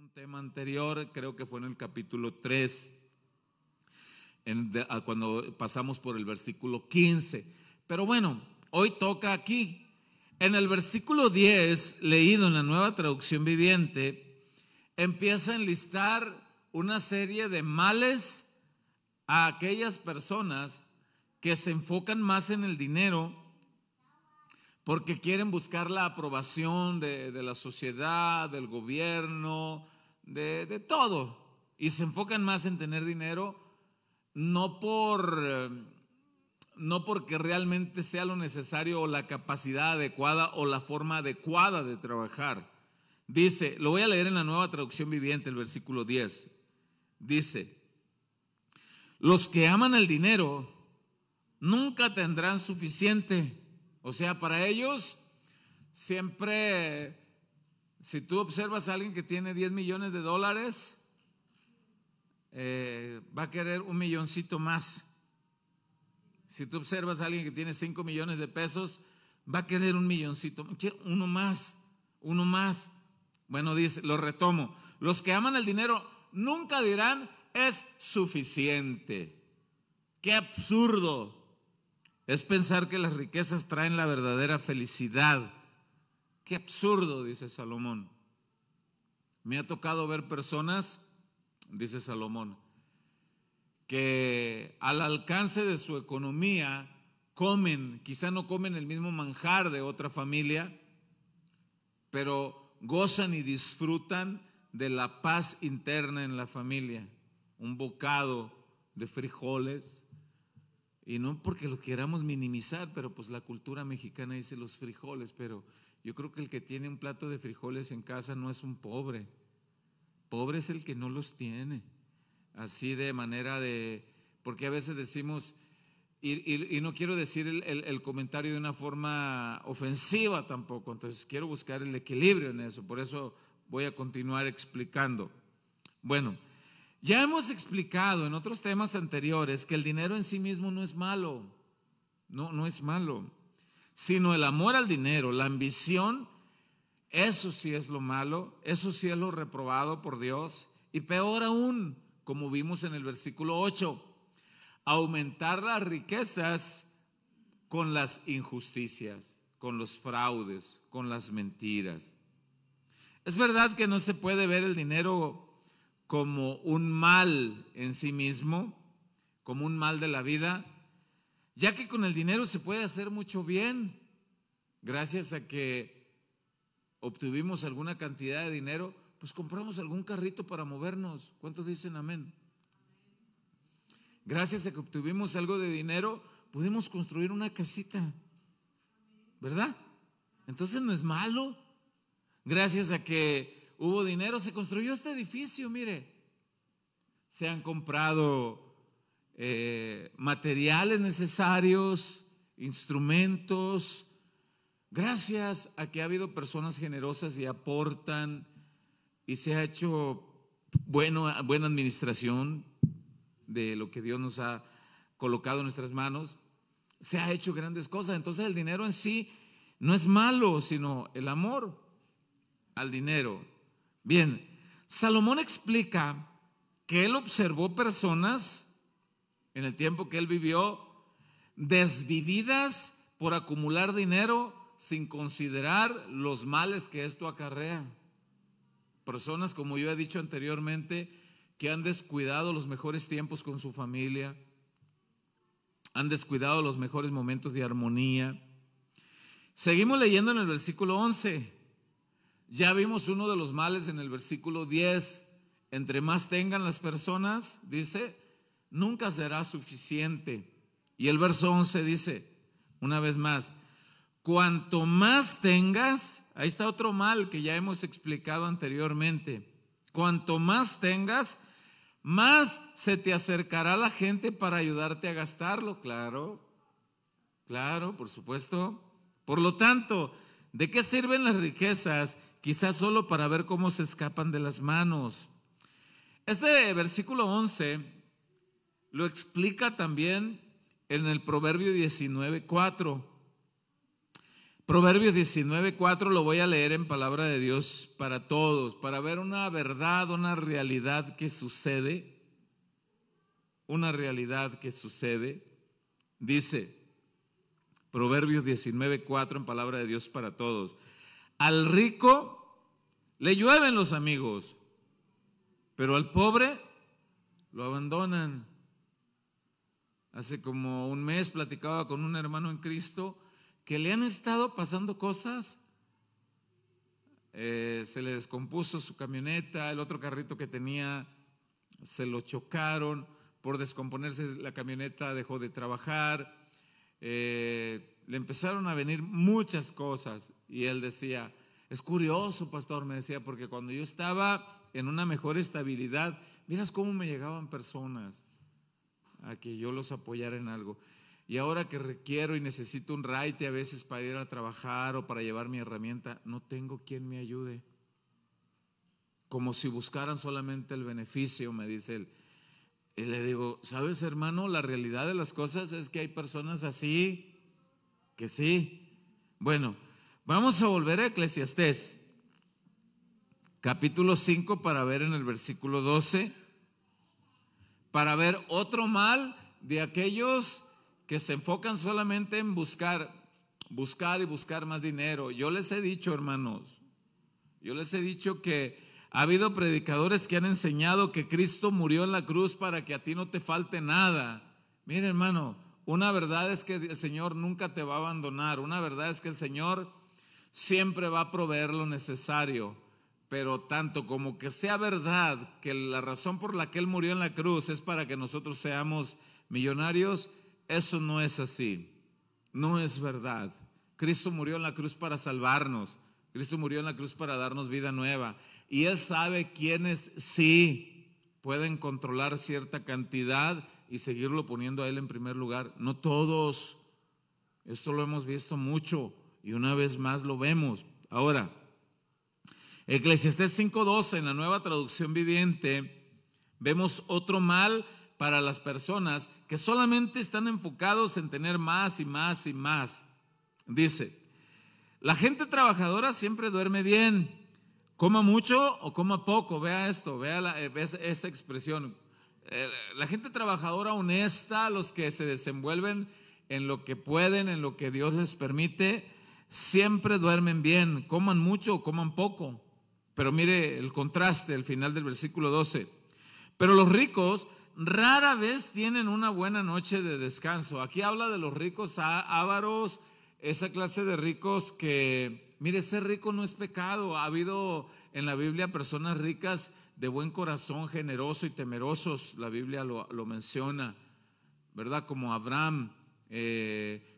un tema anterior, creo que fue en el capítulo 3, cuando pasamos por el versículo 15. Pero bueno, hoy toca aquí. En el versículo 10, leído en la Nueva Traducción Viviente, empieza a enlistar una serie de males a aquellas personas que se enfocan más en el dinero porque quieren buscar la aprobación de la sociedad, del gobierno, de todo. Y se enfocan más en tener dinero, no porque realmente sea lo necesario o la capacidad adecuada o la forma adecuada de trabajar. Dice, lo voy a leer en la Nueva Traducción Viviente, el versículo 10. Dice, los que aman el dinero nunca tendrán suficiente. O sea, para ellos siempre, si tú observas a alguien que tiene 10 millones de dólares, va a querer un milloncito más. Si tú observas a alguien que tiene 5 millones de pesos, va a querer un milloncito, uno más. Bueno, dice, lo retomo, los que aman el dinero nunca dirán es suficiente. ¡Qué absurdo! Es pensar que las riquezas traen la verdadera felicidad. ¡Qué absurdo!, dice Salomón. Me ha tocado ver personas, dice Salomón, que al alcance de su economía comen, quizá no comen el mismo manjar de otra familia, pero gozan y disfrutan de la paz interna en la familia. Un bocado de frijoles, y no porque lo queramos minimizar, pero pues la cultura mexicana dice los frijoles, pero yo creo que el que tiene un plato de frijoles en casa no es un pobre. Pobre es el que no los tiene. Así de manera porque a veces decimos, y no quiero decir el comentario de una forma ofensiva tampoco, entonces quiero buscar el equilibrio en eso, por eso voy a continuar explicando. Bueno, ya hemos explicado en otros temas anteriores que el dinero en sí mismo no es malo, no es malo, sino el amor al dinero, la ambición, eso sí es lo malo, eso sí es lo reprobado por Dios, y peor aún, como vimos en el versículo 8, aumentar las riquezas con las injusticias, con los fraudes, con las mentiras. Es verdad que no se puede ver el dinero como un mal en sí mismo, como un mal de la vida, ya que con el dinero se puede hacer mucho bien. Gracias a que obtuvimos alguna cantidad de dinero, pues compramos algún carrito para movernos. ¿Cuántos dicen amén? Gracias a que obtuvimos algo de dinero, pudimos construir una casita, ¿verdad? Entonces no es malo. Gracias a que hubo dinero, se construyó este edificio, mire. Se han comprado materiales necesarios, instrumentos. Gracias a que ha habido personas generosas y aportan, y se ha hecho buena administración de lo que Dios nos ha colocado en nuestras manos, se ha hecho grandes cosas. Entonces el dinero en sí no es malo, sino el amor al dinero. Bien, Salomón explica que él observó personas en el tiempo que él vivió desvividas por acumular dinero sin considerar los males que esto acarrea. Personas, como yo he dicho anteriormente, que han descuidado los mejores tiempos con su familia, han descuidado los mejores momentos de armonía. Seguimos leyendo en el versículo 11. Ya vimos uno de los males en el versículo 10. Entre más tengan las personas, dice, nunca será suficiente. Y el verso 11 dice, una vez más, cuanto más tengas, ahí está otro mal que ya hemos explicado anteriormente. Cuanto más tengas, más se te acercará la gente para ayudarte a gastarlo. Claro, por supuesto. Por lo tanto, ¿de qué sirven las riquezas? Quizás solo para ver cómo se escapan de las manos. Este versículo 11 lo explica también en el Proverbio 19:4. Proverbios 19:4 lo voy a leer en palabra de Dios para todos, para ver una verdad, una realidad que sucede. Una realidad que sucede. Dice Proverbios 19:4 en palabra de Dios para todos: al rico le llueven los amigos, pero al pobre lo abandonan. Hace como un mes platicaba con un hermano en Cristo que le han estado pasando cosas. Se le descompuso su camioneta, el otro carrito que tenía se lo chocaron, por descomponerse la camioneta dejó de trabajar, le empezaron a venir muchas cosas y él decía, es curioso, pastor, me decía, porque cuando yo estaba en una mejor estabilidad, miras cómo me llegaban personas a que yo los apoyara en algo. Y ahora que requiero y necesito un raite a veces para ir a trabajar o para llevar mi herramienta, no tengo quien me ayude. Como si buscaran solamente el beneficio, me dice él. Y le digo, ¿sabes, hermano? La realidad de las cosas es que hay personas así, que sí. Bueno, vamos a volver a Eclesiastés, capítulo 5, para ver en el versículo 12, para ver otro mal de aquellos que se enfocan solamente en buscar y buscar más dinero. Yo les he dicho, hermanos, que ha habido predicadores que han enseñado que Cristo murió en la cruz para que a ti no te falte nada. Mira, hermano, una verdad es que el Señor nunca te va a abandonar. Una verdad es que el Señor siempre va a proveer lo necesario. Pero tanto como que sea verdad que la razón por la que Él murió en la cruz es para que nosotros seamos millonarios, eso no es así. No es verdad. Cristo murió en la cruz para salvarnos. Cristo murió en la cruz para darnos vida nueva. Y Él sabe quiénes sí pueden controlar cierta cantidad y seguirlo poniendo a Él en primer lugar. No todos. Esto lo hemos visto mucho y una vez más lo vemos. Ahora, Eclesiastés 5:12 en la Nueva Traducción Viviente, vemos otro mal para las personas que solamente están enfocados en tener más y más y más. Dice, la gente trabajadora siempre duerme bien, coma mucho o coma poco. Vea esto, vea esa expresión. La gente trabajadora honesta, los que se desenvuelven en lo que pueden, en lo que Dios les permite, siempre duermen bien, coman mucho o coman poco. Pero mire el contraste, el final del versículo 12. Pero los ricos rara vez tienen una buena noche de descanso. Aquí habla de los ricos ávaros, esa clase de ricos que, mire, ser rico no es pecado. Ha habido en la Biblia personas ricas de buen corazón, generoso y temerosos. La Biblia lo menciona, ¿verdad? Como Abraham,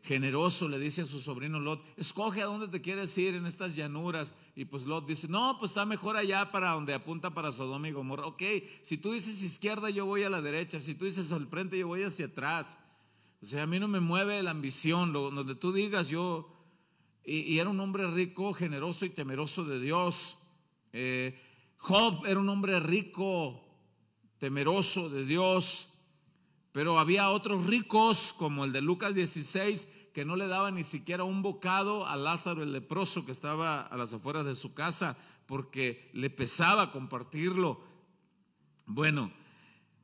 generoso, le dice a su sobrino Lot, escoge a dónde te quieres ir en estas llanuras. Y pues Lot dice, no, pues está mejor allá para donde apunta para Sodoma y Gomorra. Ok, si tú dices izquierda, yo voy a la derecha. Si tú dices al frente, yo voy hacia atrás. O sea, a mí no me mueve la ambición, donde tú digas yo. Y era un hombre rico, generoso y temeroso de Dios. Job era un hombre rico, temeroso de Dios. Pero había otros ricos, como el de Lucas 16, que no le daban ni siquiera un bocado a Lázaro el leproso que estaba a las afueras de su casa, porque le pesaba compartirlo. Bueno,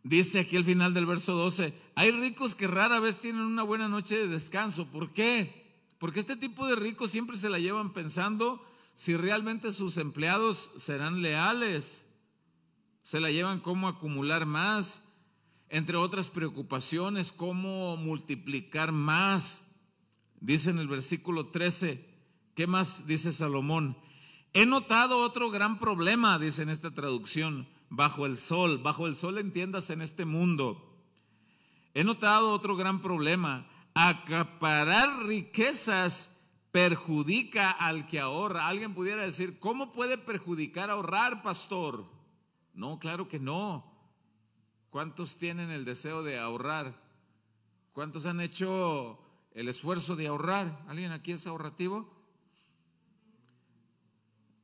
dice aquí al final del verso 12, hay ricos que rara vez tienen una buena noche de descanso. ¿Por qué? Porque este tipo de ricos siempre se la llevan pensando si realmente sus empleados serán leales. Se la llevan cómo acumular más, entre otras preocupaciones, cómo multiplicar más. Dice en el versículo 13, ¿qué más dice Salomón? He notado otro gran problema, dice en esta traducción, bajo el sol entiendas en este mundo. He notado otro gran problema, acaparar riquezas perjudica al que ahorra. Alguien pudiera decir, ¿cómo puede perjudicar ahorrar, pastor? No, claro que no. ¿Cuántos tienen el deseo de ahorrar? ¿Cuántos han hecho el esfuerzo de ahorrar? ¿Alguien aquí es ahorrativo?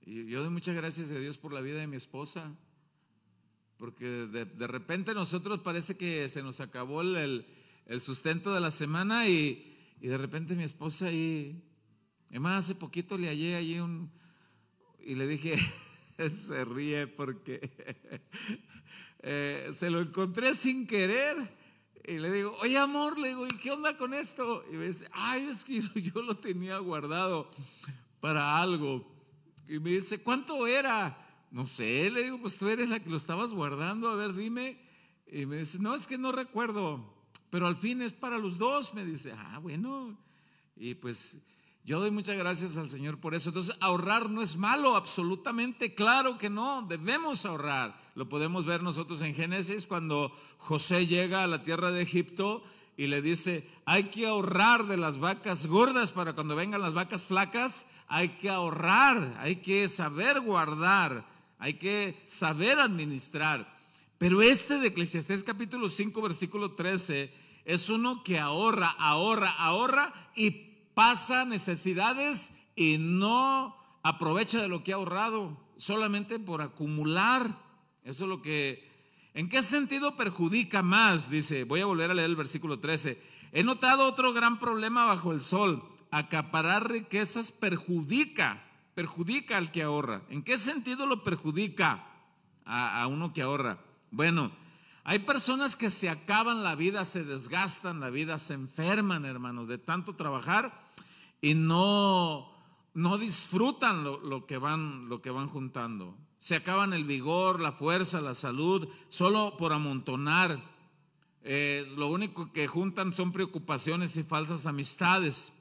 Y yo doy muchas gracias a Dios por la vida de mi esposa, porque de repente nosotros parece que se nos acabó el sustento de la semana y de repente mi esposa ahí Además, hace poquito le hallé allí y le dije, se ríe porque se lo encontré sin querer. Y le digo, oye amor, le digo, ¿y qué onda con esto? Y me dice, ay, es que yo lo tenía guardado para algo. Y me dice, ¿cuánto era? No sé, le digo, pues tú eres la que lo estabas guardando, a ver, dime. Y me dice, no, es que no recuerdo, pero al fin es para los dos. Me dice, bueno. Y pues yo doy muchas gracias al Señor por eso. Entonces, ahorrar no es malo, absolutamente, claro que no, debemos ahorrar. Lo podemos ver nosotros en Génesis cuando José llega a la tierra de Egipto y le dice, hay que ahorrar de las vacas gordas para cuando vengan las vacas flacas. Hay que ahorrar, hay que saber guardar, hay que saber administrar. Pero este de Eclesiastés capítulo 5 versículo 13 es uno que ahorra y pasa necesidades y no aprovecha de lo que ha ahorrado, solamente por acumular. Eso es lo que, ¿en qué sentido perjudica más? Dice, voy a volver a leer el versículo 13. He notado otro gran problema bajo el sol: acaparar riquezas perjudica al que ahorra. ¿En qué sentido lo perjudica a uno que ahorra? Bueno, hay personas que se acaban la vida, se desgastan la vida, se enferman, hermanos, de tanto trabajar y no disfrutan lo que van juntando. Se acaban el vigor, la fuerza, la salud, solo por amontonar. Lo único que juntan son preocupaciones y falsas amistades.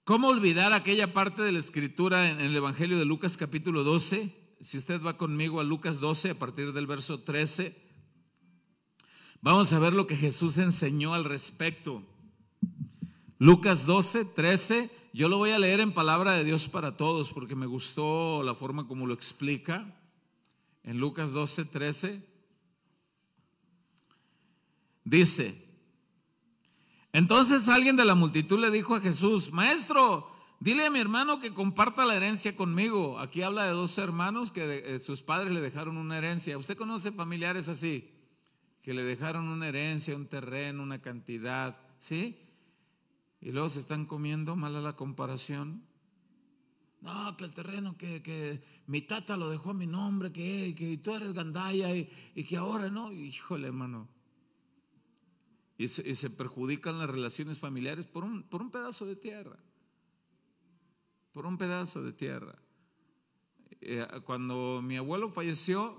¿Cómo olvidar aquella parte de la escritura en el Evangelio de Lucas capítulo 12? Si usted va conmigo a Lucas 12 a partir del verso 13, vamos a ver lo que Jesús enseñó al respecto. Lucas 12, 13, yo lo voy a leer en palabra de Dios para todos porque me gustó la forma como lo explica. En Lucas 12, 13, dice: entonces alguien de la multitud le dijo a Jesús, maestro, dile a mi hermano que comparta la herencia conmigo. Aquí habla de dos hermanos que sus padres le dejaron una herencia. ¿Usted conoce familiares así? Que le dejaron una herencia, un terreno, una cantidad, ¿sí? Y luego se están comiendo, mala la comparación. No, que el terreno, que mi tata lo dejó a mi nombre, que tú eres gandaya y que ahora no. Híjole, hermano. Y se perjudican las relaciones familiares por un pedazo de tierra. Por un pedazo de tierra. Cuando mi abuelo falleció,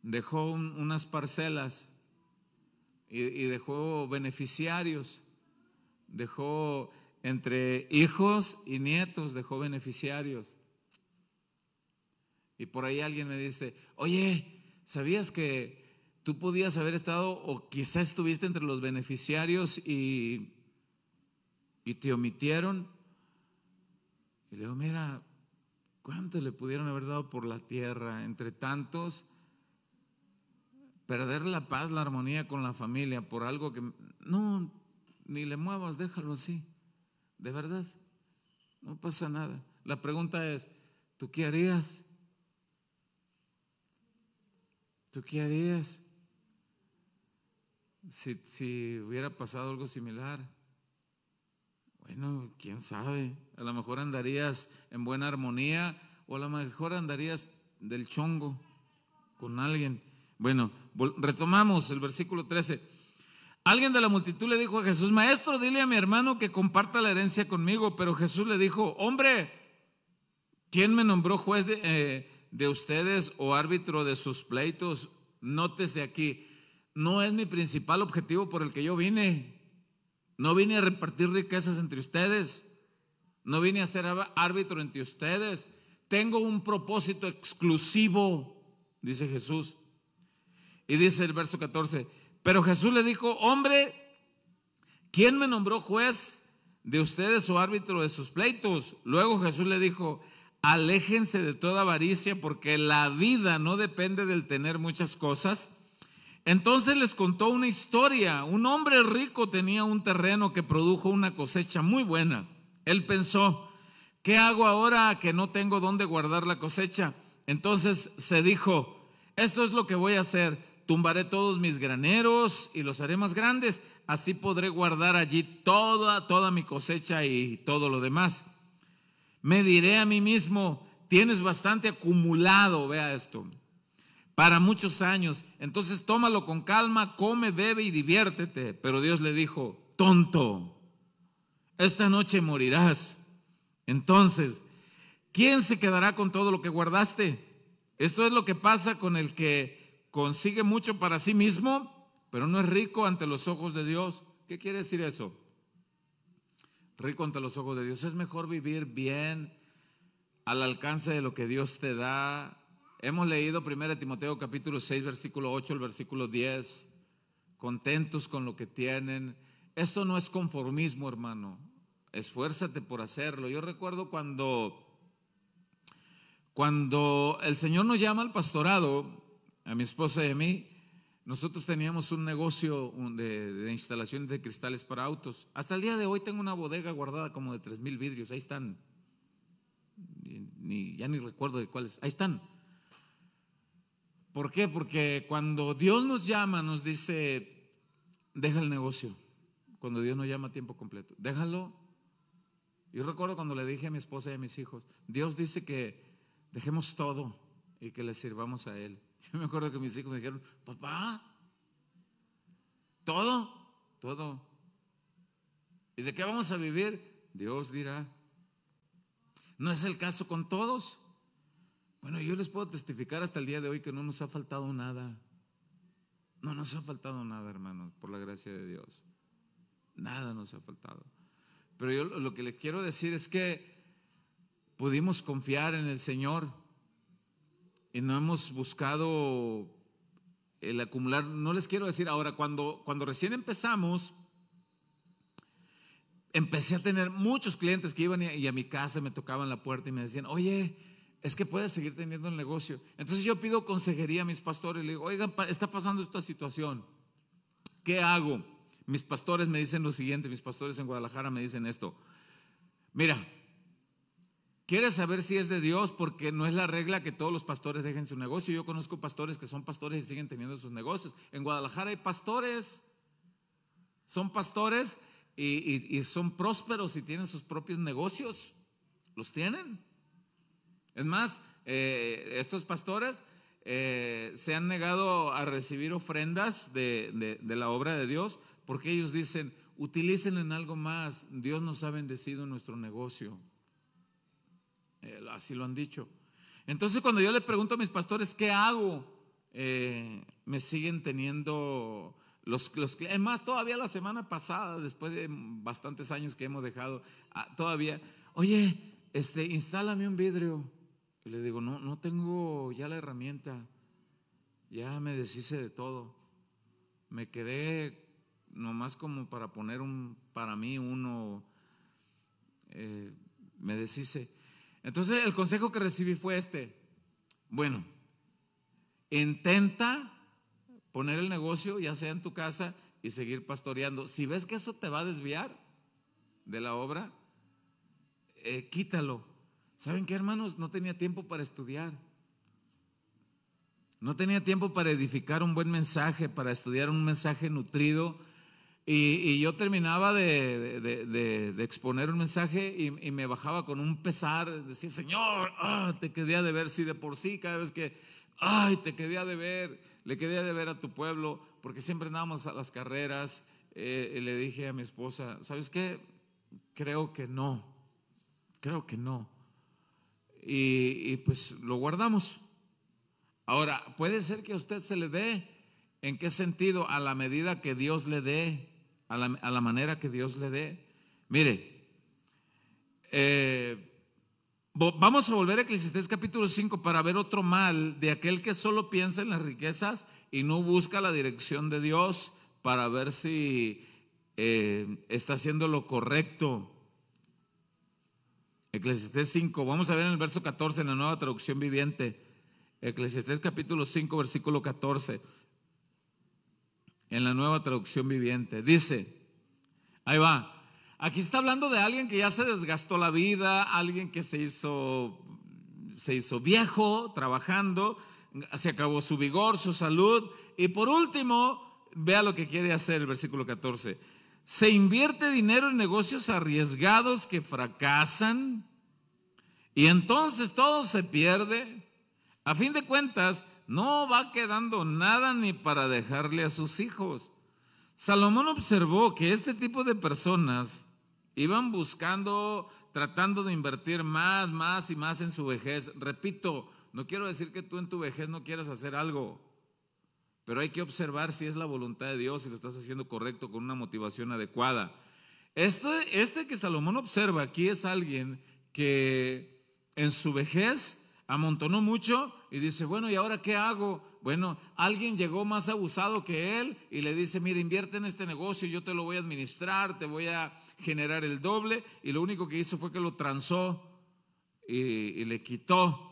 dejó unas parcelas y dejó beneficiarios. Dejó entre hijos y nietos, dejó beneficiarios. Y por ahí alguien me dice, oye, ¿sabías que tú podías haber estado o quizás estuviste entre los beneficiarios y te omitieron? Y le digo, mira, ¿cuánto le pudieron haber dado por la tierra? Entre tantos, perder la paz, la armonía con la familia por algo que no, ni le muevas, déjalo así. De verdad, no pasa nada. La pregunta es, ¿tú qué harías? ¿Tú qué harías si hubiera pasado algo similar? Bueno, quién sabe, a lo mejor andarías en buena armonía o a lo mejor andarías del chongo con alguien. Bueno, retomamos el versículo 13. Alguien de la multitud le dijo a Jesús, maestro, dile a mi hermano que comparta la herencia conmigo. Pero Jesús le dijo, hombre, ¿quién me nombró juez de ustedes o árbitro de sus pleitos? Nótese aquí, no es mi principal objetivo por el que yo vine. No vine a repartir riquezas entre ustedes. No vine a ser árbitro entre ustedes. Tengo un propósito exclusivo, dice Jesús. Y dice el verso 14, pero Jesús le dijo, hombre, ¿quién me nombró juez de ustedes o árbitro de sus pleitos? Luego Jesús le dijo, aléjense de toda avaricia porque la vida no depende del tener muchas cosas. Entonces les contó una historia. Un hombre rico tenía un terreno que produjo una cosecha muy buena. Él pensó, ¿qué hago ahora que no tengo dónde guardar la cosecha? Entonces se dijo, esto es lo que voy a hacer. tumbaré todos mis graneros y los haré más grandes. Así podré guardar allí toda mi cosecha y todo lo demás. Me diré a mí mismo, tienes bastante acumulado, vea esto, para muchos años. Entonces tómalo con calma, come, bebe y diviértete. Pero Dios le dijo, tonto, esta noche morirás. Entonces, ¿quién se quedará con todo lo que guardaste? Esto es lo que pasa con el que consigue mucho para sí mismo, pero no es rico ante los ojos de Dios. ¿Qué quiere decir eso? Rico ante los ojos de Dios. Es mejor vivir bien, al alcance de lo que Dios te da. Hemos leído 1 Timoteo capítulo 6, versículo 8, el versículo 10. Contentos con lo que tienen. Esto no es conformismo, hermano. Esfuérzate por hacerlo. Yo recuerdo cuando el Señor nos llama al pastorado, a mi esposa y a mí, nosotros teníamos un negocio de instalaciones de cristales para autos. Hasta el día de hoy tengo una bodega guardada como de 3,000 vidrios. Ahí están. Ya ni recuerdo de cuáles. Ahí están. ¿Por qué? Porque cuando Dios nos llama, nos dice, deja el negocio. Cuando Dios nos llama a tiempo completo, déjalo. Yo recuerdo cuando le dije a mi esposa y a mis hijos, Dios dice que dejemos todo y que le sirvamos a Él. Yo me acuerdo que mis hijos me dijeron, papá, todo. ¿Y de qué vamos a vivir? Dios dirá. ¿No es el caso con todos? Bueno, yo les puedo testificar hasta el día de hoy que no nos ha faltado nada. No nos ha faltado nada, hermanos, por la gracia de Dios. Nada nos ha faltado. Pero yo lo que les quiero decir es que pudimos confiar en el Señor y no hemos buscado el acumular. No les quiero decir ahora, cuando recién empezamos, empecé a tener muchos clientes que iban y a mi casa me tocaban la puerta y me decían, oye, es que puedes seguir teniendo el negocio. Entonces yo pido consejería a mis pastores, le digo, oigan, está pasando esta situación, ¿qué hago? Mis pastores me dicen lo siguiente, mis pastores en Guadalajara me dicen esto, mira, ¿quieres saber si es de Dios? Porque no es la regla que todos los pastores dejen su negocio. Yo conozco pastores que son pastores y siguen teniendo sus negocios. En Guadalajara hay pastores, son pastores y son prósperos y tienen sus propios negocios, los tienen. Es más, estos pastores se han negado a recibir ofrendas de la obra de Dios porque ellos dicen, utilícenlo en algo más, Dios nos ha bendecido en nuestro negocio. Así lo han dicho. Entonces cuando yo le pregunto a mis pastores, ¿qué hago? Me siguen teniendo es más, todavía la semana pasada, después de bastantes años que hemos dejado, todavía, oye, instálame un vidrio. Y le digo, no tengo ya la herramienta, ya me deshice de todo. Me quedé nomás como para poner para mí uno, me deshice. Entonces el consejo que recibí fue bueno, intenta poner el negocio ya sea en tu casa y seguir pastoreando. Si ves que eso te va a desviar de la obra, quítalo. ¿Saben qué, hermanos? No tenía tiempo para estudiar. No tenía tiempo para edificar un buen mensaje, para estudiar un mensaje nutrido. Y yo terminaba de exponer un mensaje y me bajaba con un pesar, decía, Señor, te quedé de ver, si de por sí cada vez que, te quedé de ver, le quedé de ver a tu pueblo, porque siempre andábamos a las carreras. Y le dije a mi esposa, ¿sabes qué? Creo que no. Y pues lo guardamos. Ahora, puede ser que a usted se le dé. ¿En qué sentido? A la medida que Dios le dé, a la manera que Dios le dé. Mire, vamos a volver a Eclesiastés capítulo 5 para ver otro mal de aquel que solo piensa en las riquezas y no busca la dirección de Dios para ver si está haciendo lo correcto. Eclesiastés 5, vamos a ver en el verso 14 en la Nueva Traducción Viviente. Eclesiastés capítulo 5 versículo 14 en la Nueva Traducción Viviente. Dice, ahí va, aquí está hablando de alguien que ya se desgastó la vida, alguien que se hizo viejo trabajando, se acabó su vigor, su salud. Y por último, vea lo que quiere hacer el versículo 14. Se invierte dinero en negocios arriesgados que fracasan y entonces todo se pierde. A fin de cuentas, no va quedando nada ni para dejarle a sus hijos. Salomón observó que este tipo de personas iban buscando, tratando de invertir más y más en su vejez. Repito, no quiero decir que tú en tu vejez no quieras hacer algo, pero hay que observar si es la voluntad de Dios, si lo estás haciendo correcto con una motivación adecuada. Este que Salomón observa aquí es alguien que en su vejez amontonó mucho y dice, bueno, ¿y ahora qué hago? Bueno, alguien llegó más abusado que él y le dice, mira, invierte en este negocio, yo te lo voy a administrar, te voy a generar el doble, y lo único que hizo fue que lo transó y le quitó.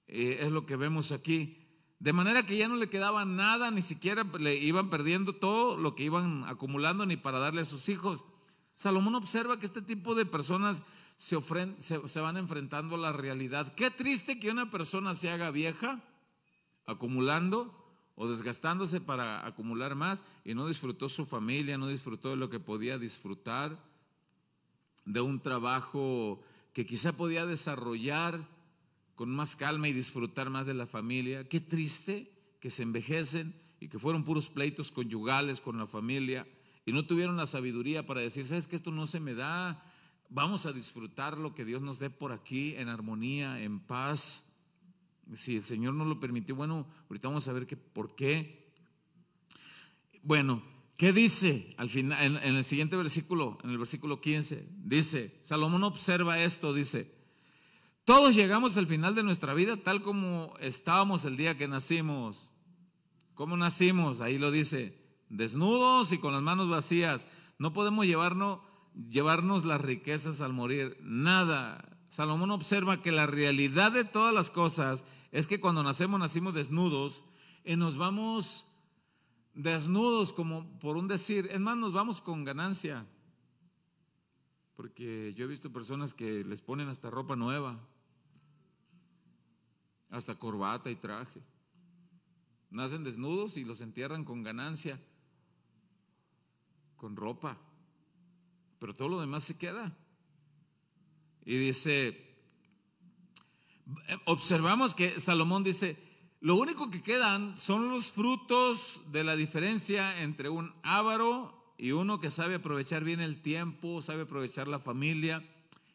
Es lo que vemos aquí. De manera que ya no le quedaba nada, ni siquiera le iban perdiendo todo lo que iban acumulando ni para darle a sus hijos. Salomón observa que este tipo de personas se van enfrentando a la realidad. Qué triste que una persona se haga vieja acumulando o desgastándose para acumular más y no disfrutó su familia, no disfrutó de lo que podía disfrutar, de un trabajo que quizá podía desarrollar con más calma y disfrutar más de la familia. Qué triste que se envejecen y que fueron puros pleitos conyugales con la familia y no tuvieron la sabiduría para decir, ¿sabes qué? Esto no se me da, vamos a disfrutar lo que Dios nos dé por aquí en armonía, en paz. Si el Señor nos lo permitió, bueno, ahorita vamos a ver por qué. Bueno, ¿qué dice al final, en el siguiente versículo, en el versículo 15? Dice, Salomón observa esto, dice, todos llegamos al final de nuestra vida tal como estábamos el día que nacimos. ¿Cómo nacimos? Ahí lo dice, desnudos y con las manos vacías. No podemos llevarnos las riquezas al morir, nada. Salomón observa que la realidad de todas las cosas es que cuando nacimos desnudos y nos vamos desnudos como por un decir, es más, nos vamos con ganancia, porque yo he visto personas que les ponen hasta ropa nueva, hasta corbata y traje, nacen desnudos y los entierran con ganancia, con ropa, pero todo lo demás se queda. Y dice, observamos que Salomón dice, lo único que quedan son los frutos de la diferencia entre un avaro y uno que sabe aprovechar bien el tiempo, sabe aprovechar la familia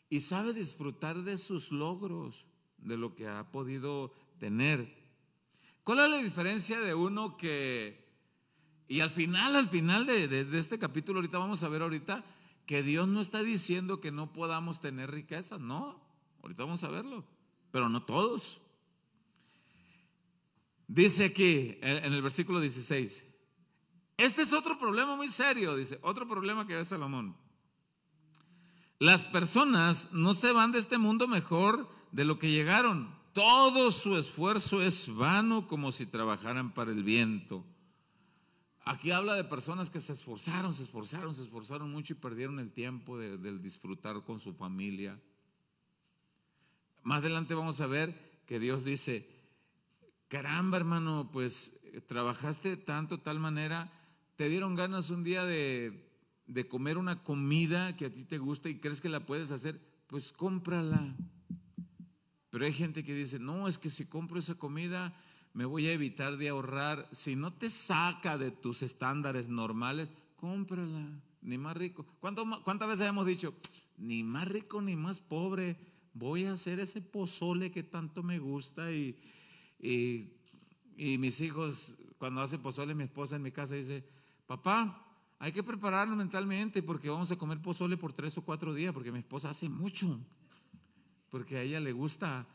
y sabe disfrutar de sus logros, de lo que ha podido tener. ¿Cuál es la diferencia de uno que, y al final de este capítulo, ahorita vamos a ver ahorita, que Dios no está diciendo que no podamos tener riquezas, no, ahorita vamos a verlo, pero no todos. Dice aquí en el versículo 16, este es otro problema muy serio, dice, otro problema que ve Salomón. Las personas no se van de este mundo mejor de lo que llegaron. Todo su esfuerzo es vano, como si trabajaran para el viento. Aquí habla de personas que se esforzaron mucho y perdieron el tiempo del disfrutar con su familia. Más adelante vamos a ver que Dios dice, caramba hermano, pues trabajaste tanto, tal manera, te dieron ganas un día de comer una comida que a ti te gusta y crees que la puedes hacer, pues cómprala. Pero hay gente que dice, no, es que si compro esa comida me voy a evitar de ahorrar. Si no te saca de tus estándares normales, cómprala, ni más rico. ¿Cuántas veces hemos dicho, ni más rico ni más pobre, voy a hacer ese pozole que tanto me gusta? Y mis hijos, cuando hace pozole, mi esposa en mi casa dice, papá, hay que prepararnos mentalmente porque vamos a comer pozole por 3 o 4 días, porque mi esposa hace mucho, porque a ella le gusta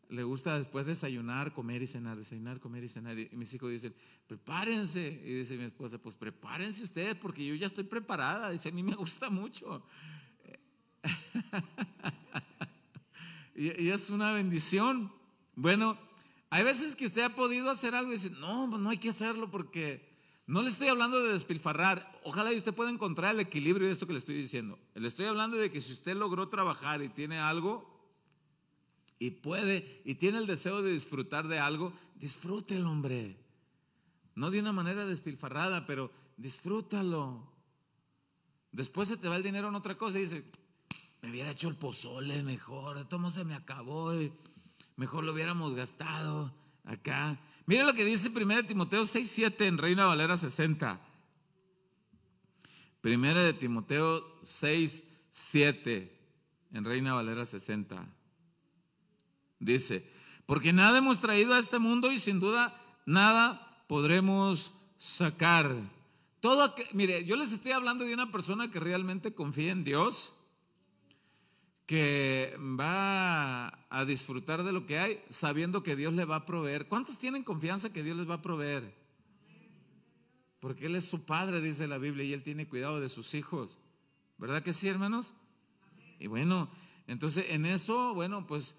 después desayunar, comer y cenar, desayunar, comer y cenar. Y mis hijos dicen, prepárense. Y dice mi esposa, pues prepárense ustedes porque yo ya estoy preparada. Dice, a mí me gusta mucho. y es una bendición. Bueno, hay veces que usted ha podido hacer algo y dice, no hay que hacerlo porque no le estoy hablando de despilfarrar. Ojalá y usted pueda encontrar el equilibrio de esto que le estoy diciendo. Le estoy hablando de que si usted logró trabajar y tiene algo, y puede y tiene el deseo de disfrutar de algo, disfrútelo, hombre. No de una manera despilfarrada, pero disfrútalo. Después se te va el dinero en otra cosa y dices, me hubiera hecho el pozole mejor, todo se me acabó, mejor lo hubiéramos gastado acá. Mira lo que dice 1 Timoteo 6:7 en Reina Valera 60. 1 Timoteo 6:7 en Reina Valera 60. Dice, porque nada hemos traído a este mundo y sin duda nada podremos sacar. Mire, yo les estoy hablando de una persona que realmente confía en Dios, que va a disfrutar de lo que hay, sabiendo que Dios le va a proveer. ¿Cuántos tienen confianza que Dios les va a proveer? Porque Él es su Padre, dice la Biblia, y Él tiene cuidado de sus hijos. ¿Verdad que sí, hermanos? Y bueno, entonces en eso, bueno, pues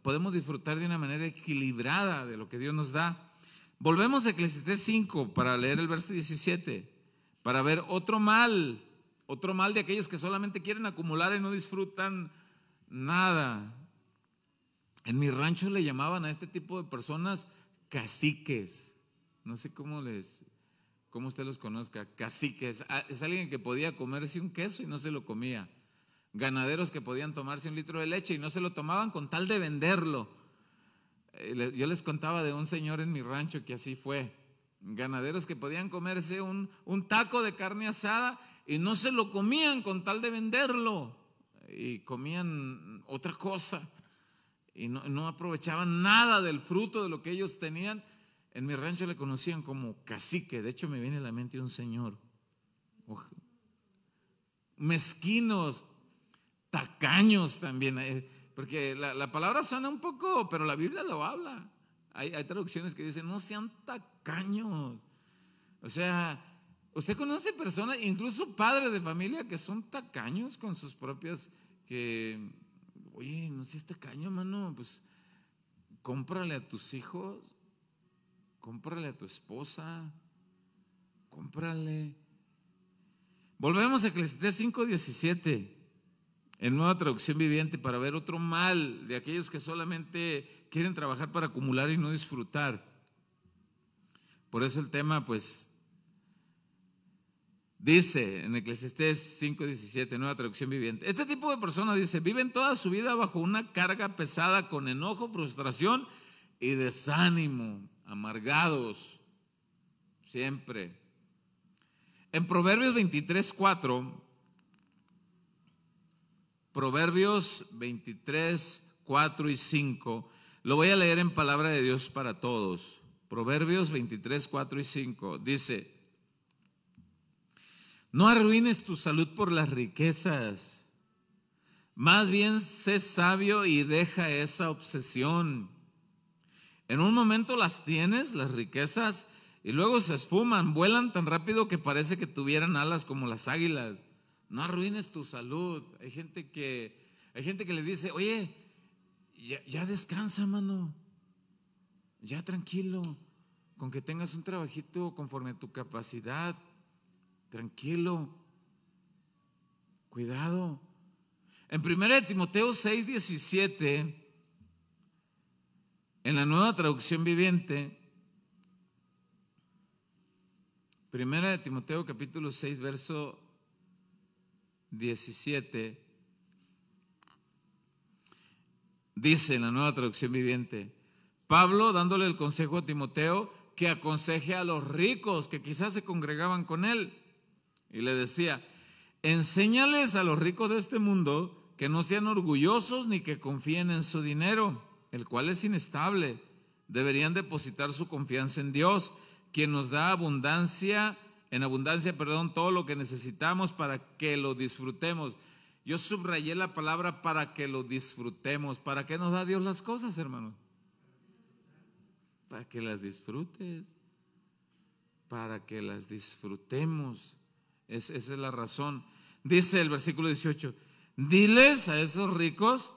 podemos disfrutar de una manera equilibrada de lo que Dios nos da. Volvemos a Eclesiastés 5 para leer el verso 17, para ver otro mal de aquellos que solamente quieren acumular y no disfrutan nada. En mi rancho le llamaban a este tipo de personas caciques. No sé cómo usted los conozca, caciques. Es alguien que podía comerse un queso y no se lo comía. Ganaderos que podían tomarse 1 litro de leche y no se lo tomaban con tal de venderlo. Yo les contaba de un señor en mi rancho que así fue. Ganaderos que podían comerse un taco de carne asada y no se lo comían con tal de venderlo, y comían otra cosa y no aprovechaban nada del fruto de lo que ellos tenían. En mi rancho le conocían como cacique. De hecho me viene a la mente un señor, mezquinos, tacaños también, porque la palabra suena un poco, pero la Biblia lo habla. Hay traducciones que dicen no sean tacaños. O sea, usted conoce personas, incluso padres de familia, que son tacaños con sus propias, oye, no seas tacaño, mano, pues cómprale a tus hijos, cómprale a tu esposa, cómprale. Volvemos a Eclesiastés 5:17 en Nueva Traducción Viviente para ver otro mal de aquellos que solamente quieren trabajar para acumular y no disfrutar. Por eso el tema, pues, dice en Eclesiastés 5:17, Nueva Traducción Viviente, este tipo de personas, dice, viven toda su vida bajo una carga pesada, con enojo, frustración y desánimo, amargados siempre. En Proverbios 23:4, Proverbios 23:4 y 5, lo voy a leer en palabra de Dios para todos. Proverbios 23:4 y 5 dice, no arruines tu salud por las riquezas, más bien sé sabio y deja esa obsesión. En un momento las tienes, las riquezas, y luego se esfuman, vuelan tan rápido que parece que tuvieran alas como las águilas. No arruines tu salud. Hay gente que le dice, oye, ya descansa, mano, ya tranquilo, con que tengas un trabajito conforme a tu capacidad, tranquilo, cuidado. En 1 Timoteo 6:17, en la Nueva Traducción Viviente, 1 Timoteo capítulo 6, verso 17, dice en la Nueva Traducción Viviente, Pablo dándole el consejo a Timoteo que aconseje a los ricos que quizás se congregaban con él, y le decía, enséñales a los ricos de este mundo que no sean orgullosos ni que confíen en su dinero, el cual es inestable. Deberían depositar su confianza en Dios, quien nos da en abundancia, todo lo que necesitamos para que lo disfrutemos. Yo subrayé la palabra para que lo disfrutemos. ¿Para qué nos da Dios las cosas, hermanos? Para que las disfrutes, para que las disfrutemos. Esa es la razón. Dice el versículo 18, diles a esos ricos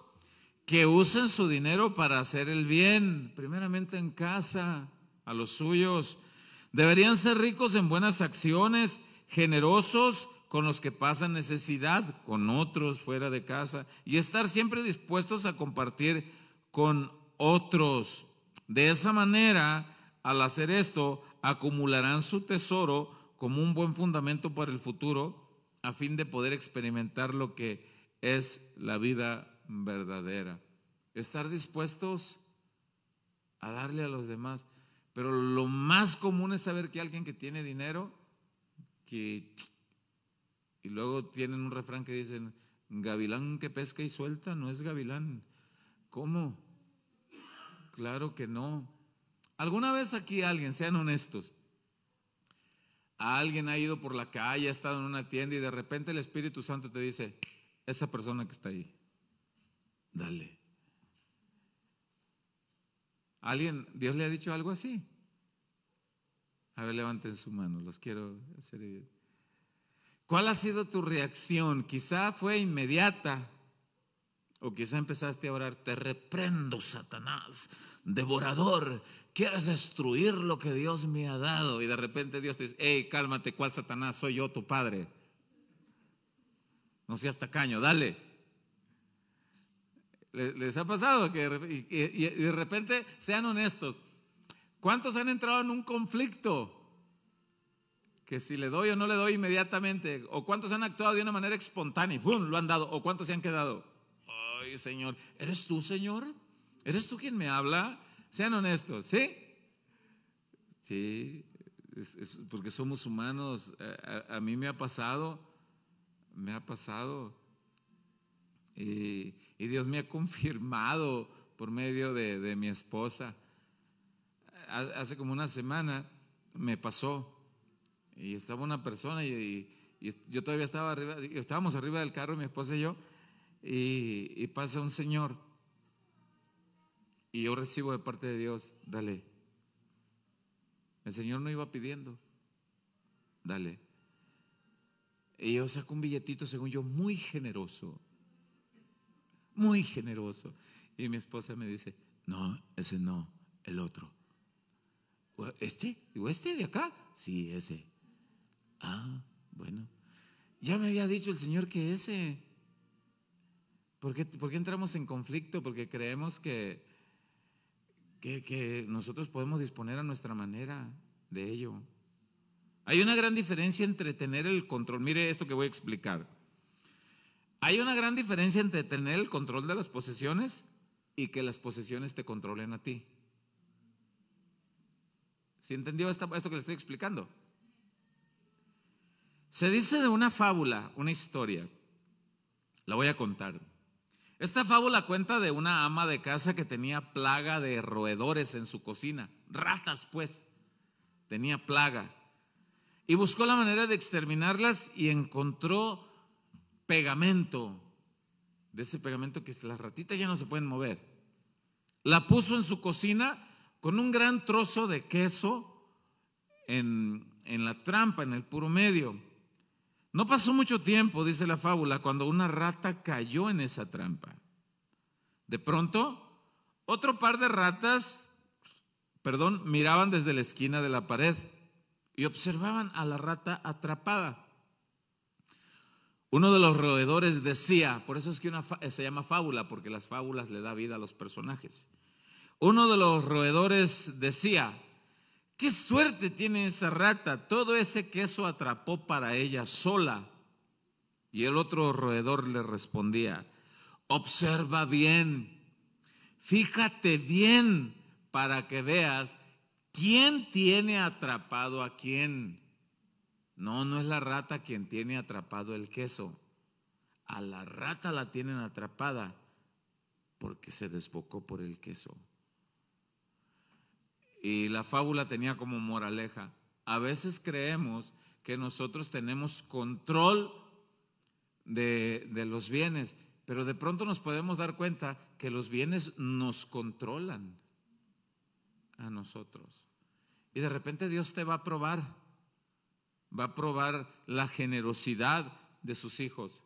que usen su dinero para hacer el bien, primeramente en casa, a los suyos. Deberían ser ricos en buenas acciones, generosos, con los que pasan necesidad, con otros fuera de casa, y estar siempre dispuestos a compartir con otros. De esa manera, al hacer esto, acumularán su tesoro como un buen fundamento para el futuro, a fin de poder experimentar lo que es la vida verdadera. Estar dispuestos a darle a los demás. Pero lo más común es saber que alguien que tiene dinero, y luego tienen un refrán que dicen: gavilán que pesca y suelta no es gavilán. ¿Cómo? Claro que no. ¿Alguna vez aquí alguien, sean honestos, alguien ha ido por la calle, ha estado en una tienda y de repente el Espíritu Santo te dice: esa persona que está ahí, dale? ¿Alguien, Dios le ha dicho algo así? A ver, levanten su mano, los quiero hacer. ¿Cuál ha sido tu reacción? Quizá fue inmediata, o quizá empezaste a orar: te reprendo, Satanás, devorador, quieres destruir lo que Dios me ha dado. Y de repente Dios te dice: hey, cálmate, ¿cuál Satanás? Soy yo, tu padre. No seas tacaño, dale. ¿Les ha pasado que de repente, sean honestos, cuántos han entrado en un conflicto que si le doy o no le doy inmediatamente? ¿O cuántos han actuado de una manera espontánea y ¡pum!, lo han dado? ¿O cuántos se han quedado? Ay, Señor, ¿eres tú, Señor? ¿Eres tú quien me habla? Sean honestos, ¿sí? Sí, porque somos humanos. A mí me ha pasado. Y Dios me ha confirmado por medio de mi esposa. Hace como una semana me pasó, y estaba una persona y yo todavía estaba arriba, estábamos arriba del carro, mi esposa y yo, y pasa un señor, y yo recibo de parte de Dios: dale. El Señor no iba pidiendo, dale. Y yo saco un billetito, según yo, muy generoso. Y mi esposa me dice: no, ese no, el otro. ¿Este? Digo: ¿este de acá? Sí, ese. Ah, bueno. Ya me había dicho el Señor que ese. ¿Por qué entramos en conflicto? Porque creemos que nosotros podemos disponer a nuestra manera de ello. Hay una gran diferencia entre tener el control. Mire esto que voy a explicar. Hay una gran diferencia entre tener el control de las posesiones y que las posesiones te controlen a ti. ¿Sí entendió esto que le estoy explicando? Se dice de una fábula, una historia. La voy a contar. Esta fábula cuenta de una ama de casa que tenía plaga de roedores en su cocina. Ratas, pues. Tenía plaga. Y buscó la manera de exterminarlas y encontró pegamento. De ese pegamento que las ratitas ya no se pueden mover. La puso en su cocina con un gran trozo de queso en la trampa, en el puro medio. No pasó mucho tiempo, dice la fábula, cuando una rata cayó en esa trampa. De pronto, otro par de ratas, miraban desde la esquina de la pared y observaban a la rata atrapada. Uno de los roedores decía, por eso es que se llama fábula, porque las fábulas le da vida a los personajes. Uno de los roedores decía: qué suerte tiene esa rata, todo ese queso atrapó para ella sola. Y el otro roedor le respondía: observa bien, fíjate bien para que veas quién tiene atrapado a quién. No es la rata quien tiene atrapado el queso. A la rata la tienen atrapada porque se desbocó por el queso. Y la fábula tenía como moraleja: a veces creemos que nosotros tenemos control de los bienes, pero de pronto nos podemos dar cuenta que los bienes nos controlan a nosotros. Y de repente Dios te va a probar la generosidad de sus hijos.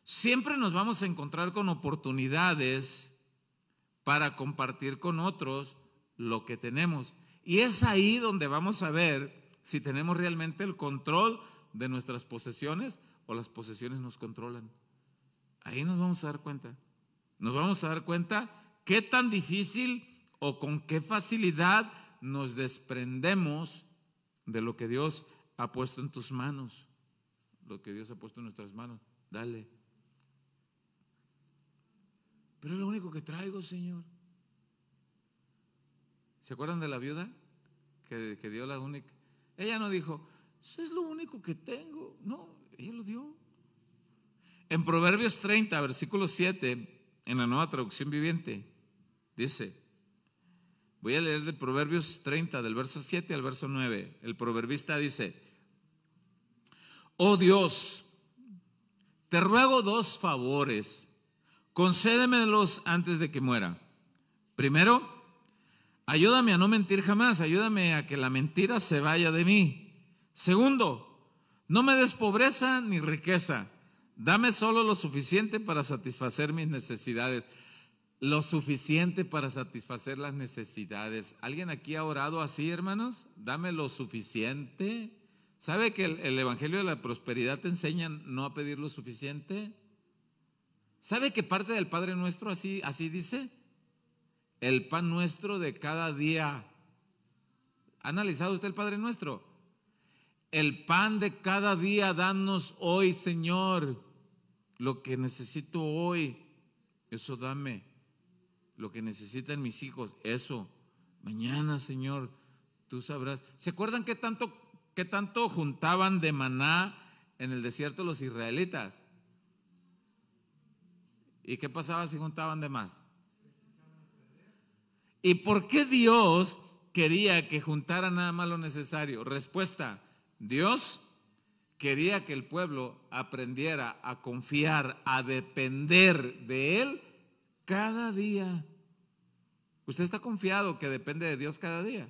Siempre nos vamos a encontrar con oportunidades para compartir con otros lo que tenemos. Y es ahí donde vamos a ver si tenemos realmente el control de nuestras posesiones o las posesiones nos controlan? Ahí nos vamos a dar cuenta. Nos vamos a dar cuenta qué tan difícil o con qué facilidad nos desprendemos de lo que Dios ha puesto en tus manos, lo que Dios ha puesto en nuestras manos. Dale. Pero es lo único que traigo, Señor. ¿Se acuerdan de la viuda que dio la única? Ella no dijo, eso es lo único que tengo. No, ella lo dio. En Proverbios 30, versículo 7, en la Nueva Traducción Viviente, dice, voy a leer de Proverbios 30, del verso 7 al verso 9. El proverbista dice, oh Dios, te ruego dos favores, concédemelos antes de que muera. Primero, ayúdame a no mentir jamás, ayúdame a que la mentira se vaya de mí. Segundo, no me des pobreza ni riqueza, dame solo lo suficiente para satisfacer mis necesidades. Lo suficiente para satisfacer las necesidades. ¿Alguien aquí ha orado así, hermanos? Dame lo suficiente. ¿Sabe que el Evangelio de la Prosperidad te enseña no a pedir lo suficiente? ¿Sabe que parte del Padre Nuestro así dice? El pan nuestro de cada día. ¿Ha analizado usted el Padre Nuestro? El pan de cada día, danos hoy, Señor. Lo que necesito hoy, eso dame. Lo que necesitan mis hijos, eso. Mañana, Señor, tú sabrás. ¿Se acuerdan qué tanto juntaban de maná en el desierto los israelitas? ¿Y qué pasaba si juntaban de más? ¿Y por qué Dios quería que juntaran nada más lo necesario? Respuesta, Dios quería que el pueblo aprendiera a confiar, a depender de Él cada día. ¿Usted está confiado que depende de Dios cada día?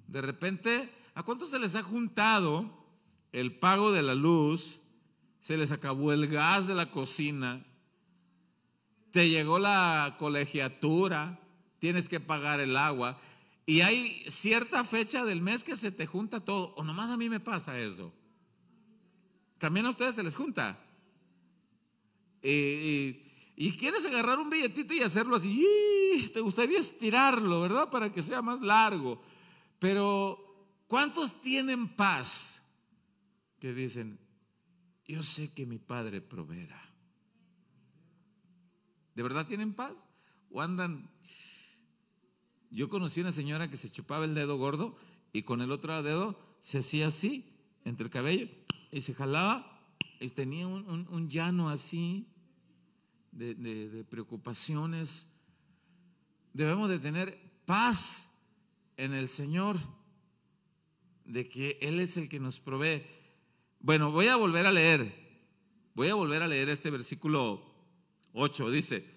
De repente, ¿a cuántos se les ha juntado el pago de la luz? Se les acabó el gas de la cocina, te llegó la colegiatura, tienes que pagar el agua y hay cierta fecha del mes que se te junta todo, o nomás a mí me pasa eso. También a ustedes se les junta. Y quieres agarrar un billetito y hacerlo así, te gustaría estirarlo, ¿verdad? Para que sea más largo. Pero ¿cuántos tienen paz? Que dicen, yo sé que mi Padre proveerá. ¿De verdad tienen paz? ¿O andan? Yo conocí una señora que se chupaba el dedo gordo y con el otro dedo se hacía así, entre el cabello, y se jalaba y tenía un llano así de preocupaciones. Debemos de tener paz en el Señor, de que Él es el que nos provee. Bueno, voy a volver a leer este versículo 8, dice,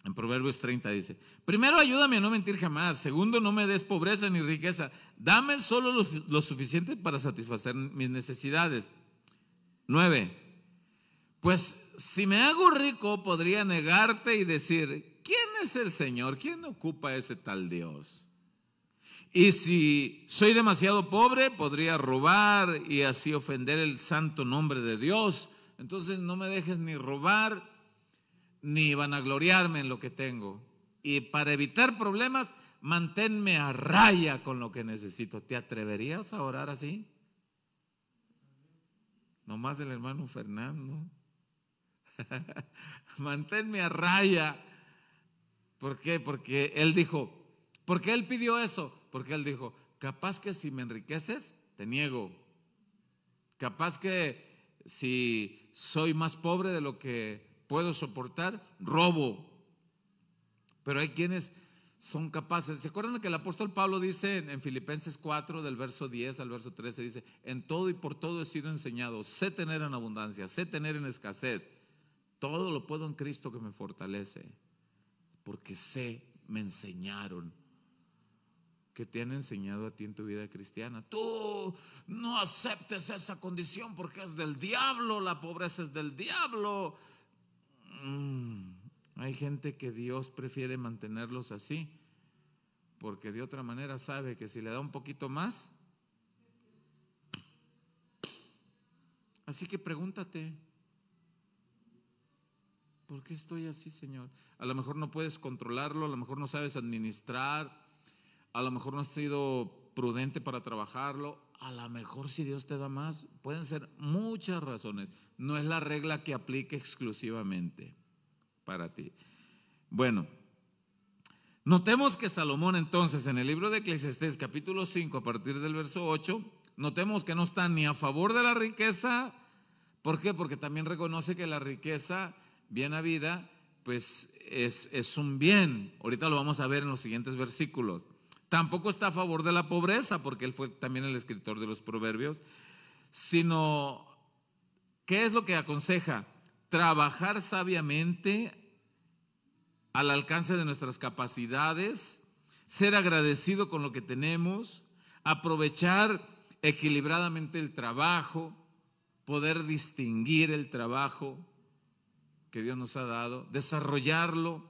en Proverbios 30 dice, primero ayúdame a no mentir jamás, segundo no me des pobreza ni riqueza, dame solo lo suficiente para satisfacer mis necesidades. 9, pues si me hago rico podría negarte y decir, ¿quién es el Señor? ¿Quién ocupa ese tal Dios? Y si soy demasiado pobre, podría robar y así ofender el santo nombre de Dios. Entonces no me dejes ni robar ni vanagloriarme en lo que tengo. Y para evitar problemas, manténme a raya con lo que necesito. ¿Te atreverías a orar así? Nomás el hermano Fernando. Manténme a raya. ¿Por qué? Porque él dijo, ¿por qué él pidió eso? Porque él dijo, capaz que si me enriqueces, te niego. Capaz que si soy más pobre de lo que puedo soportar, robo. Pero hay quienes son capaces. ¿Se acuerdan de que el apóstol Pablo dice en Filipenses 4, del verso 10 al verso 13, dice, en todo y por todo he sido enseñado, sé tener en abundancia, sé tener en escasez, todo lo puedo en Cristo que me fortalece, porque me enseñaron. Que te han enseñado a ti en tu vida cristiana? Tú no aceptes esa condición porque es del diablo, la pobreza es del diablo. Hay gente que Dios prefiere mantenerlos así, porque de otra manera sabe que si le da un poquito más, Así que pregúntate, ¿por qué estoy así, Señor? A lo mejor no puedes controlarlo, a lo mejor no sabes administrar, a lo mejor no has sido prudente para trabajarlo, a lo mejor si Dios te da más, pueden ser muchas razones. No es la regla que aplique exclusivamente para ti. Bueno, notemos que Salomón entonces en el libro de Eclesiastés capítulo 5 a partir del verso 8, notemos que no está ni a favor de la riqueza. ¿Por qué? Porque también reconoce que la riqueza bien habida pues es un bien. Ahorita lo vamos a ver en los siguientes versículos. Tampoco está a favor de la pobreza, porque él fue también el escritor de los proverbios, sino, ¿qué es lo que aconseja? Trabajar sabiamente al alcance de nuestras capacidades, ser agradecido con lo que tenemos, aprovechar equilibradamente el trabajo, poder distinguir el trabajo que Dios nos ha dado, desarrollarlo.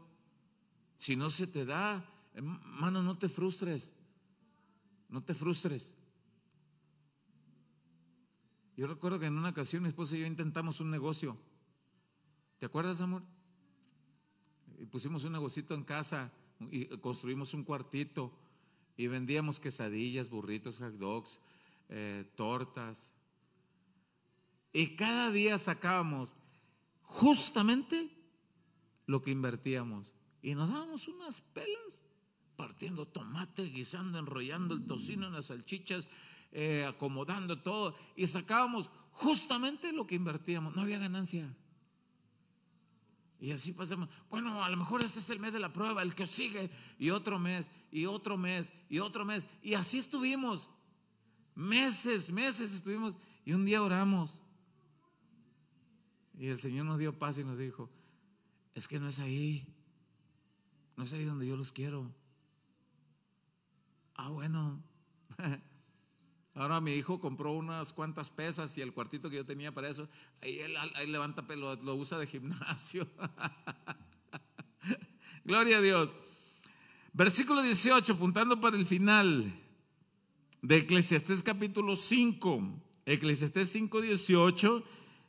Si no se te da, hermano, no te frustres, no te frustres. Yo recuerdo que en una ocasión mi esposa y yo intentamos un negocio. ¿Te acuerdas, amor? Y pusimos un negocito en casa y construimos un cuartito y vendíamos quesadillas, burritos, hot dogs, tortas. Y cada día sacábamos justamente lo que invertíamos. Y nos dábamos unas pelas, partiendo tomate, guisando, enrollando el tocino en las salchichas, acomodando todo. Y sacábamos justamente lo que invertíamos. No había ganancia. Y así pasamos. Bueno, a lo mejor este es el mes de la prueba, el que sigue. Y otro mes, y otro mes, y otro mes. Y así estuvimos. Meses estuvimos. Y un día oramos. Y el Señor nos dio paz y nos dijo: es que no es ahí. No es ahí donde yo los quiero. Ah, bueno. Ahora mi hijo compró unas cuantas pesas y el cuartito que yo tenía para eso, ahí levanta pelo, lo usa de gimnasio. Gloria a Dios. Versículo 18, apuntando para el final de Eclesiastés capítulo 5. Eclesiastés 5, 18.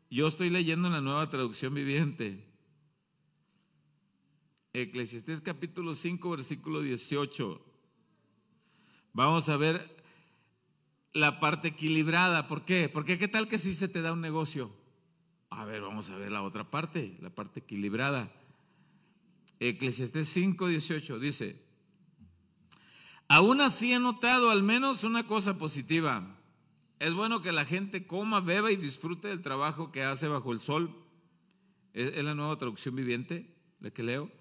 Yo estoy leyendo en la Nueva Traducción Viviente. Eclesiastés capítulo 5, versículo 18. Vamos a ver la parte equilibrada. ¿Por qué? Porque ¿qué tal que si se te da un negocio? A ver, vamos a ver la otra parte, la parte equilibrada. Eclesiastés 5, 18 dice: aún así he notado al menos una cosa positiva. Es bueno que la gente coma, beba y disfrute del trabajo que hace bajo el sol. Es la Nueva Traducción Viviente, la que leo.